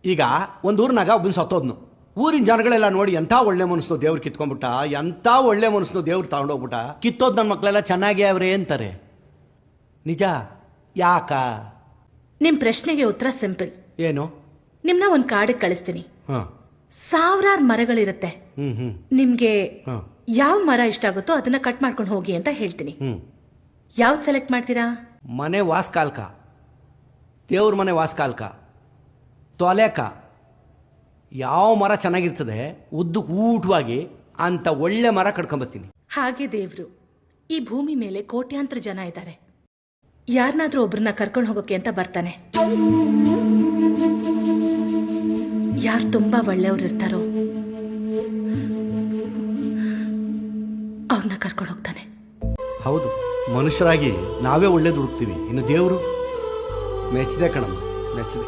ಈಗ ಒಂದು ಊರಿನಾಗ ಒಬ್ಬನ ಸತ್ತೋದ್ನು. ಊರಿನ ಜನಗಳೆಲ್ಲ ನೋಡಿ ಎಂಥ ಒಳ್ಳೆ ಮನಸ್ಸು ದೇವ್ರು ಕಿತ್ಕೊಂಡ್ಬಿಟ್ಟ, ಎಂಥ ಒಳ್ಳೆ ಮನಸ್ಸು ದೇವ್ರು ತಗೊಂಡೋಗ್ಬಿಟ್ಟ, ಕಿತ್ತೋದ್ ನನ್ನ ಮಕ್ಕಳೆಲ್ಲ ಚೆನ್ನಾಗೇ ಅವ್ರೆ ಅಂತಾರೆ. ನಿಜ? ಯಾಕ? ನಿಮ್ ಪ್ರಶ್ನೆಗೆ ಉತ್ತರ ಸಿಂಪಲ್. ಏನು? ನಿಮ್ನ ಒಂದ್ ಕಾಡಿಗೆ ಕಳಿಸ್ತೀನಿ. ಹಾಂ. ಸಾವಿರಾರು ಮರಗಳಿರುತ್ತೆ. ನಿಮ್ಗೆ ಹಾಂ. ಯಾವ ಮರ ಇಷ್ಟ ಆಗುತ್ತೋ ಅದನ್ನ ಕಟ್ ಮಾಡ್ಕೊಂಡು ಹೋಗಿ ಅಂತ ಹೇಳ್ತೀನಿ. ಯಾವ್ದು ಸೆಲೆಕ್ಟ್ ಮಾಡ್ತೀರಾ? ಮನೆ ವಾಸ್ಕಾಲ್ಕ, ದೇವ್ರ ಮನೆ ವಾಸ್ಕಾಲ್ಕ, ತೊಲೆಕ, ಯಾವ ಮರ ಚೆನ್ನಾಗಿರ್ತದೆ ಉದ್ದಕ್ಕೆ ಊಟವಾಗಿ ಅಂತ ಒಳ್ಳೆ ಮರ ಕಟ್ಕೊಂಬತ್ತೀನಿ. ಹಾಗೆ ದೇವ್ರು ಈ ಭೂಮಿ ಮೇಲೆ ಕೋಟ್ಯಾಂತರ ಜನ ಇದ್ದಾರೆ. ಯಾರನ್ನಾದ್ರೂ ಒಬ್ರನ್ನ ಕರ್ಕೊಂಡು ಹೋಗೋಕೆ ಅಂತ ಬರ್ತಾನೆ. ಯಾರು ತುಂಬಾ ಒಳ್ಳೆಯವ್ರು ಇರ್ತಾರೋ ಅವ್ರನ್ನ ಕರ್ಕೊಂಡು ಹೋಗ್ತಾನೆ. ಹೌದು, ಮನುಷ್ಯರಾಗಿ ನಾವೇ ಒಳ್ಳೇದು ಹುಡುಕ್ತೀವಿ, ಇನ್ನು ದೇವರು ಮೆಚ್ಚದೆ ಕಣಮ್ಮ, ಮೆಚ್ಚದೆ.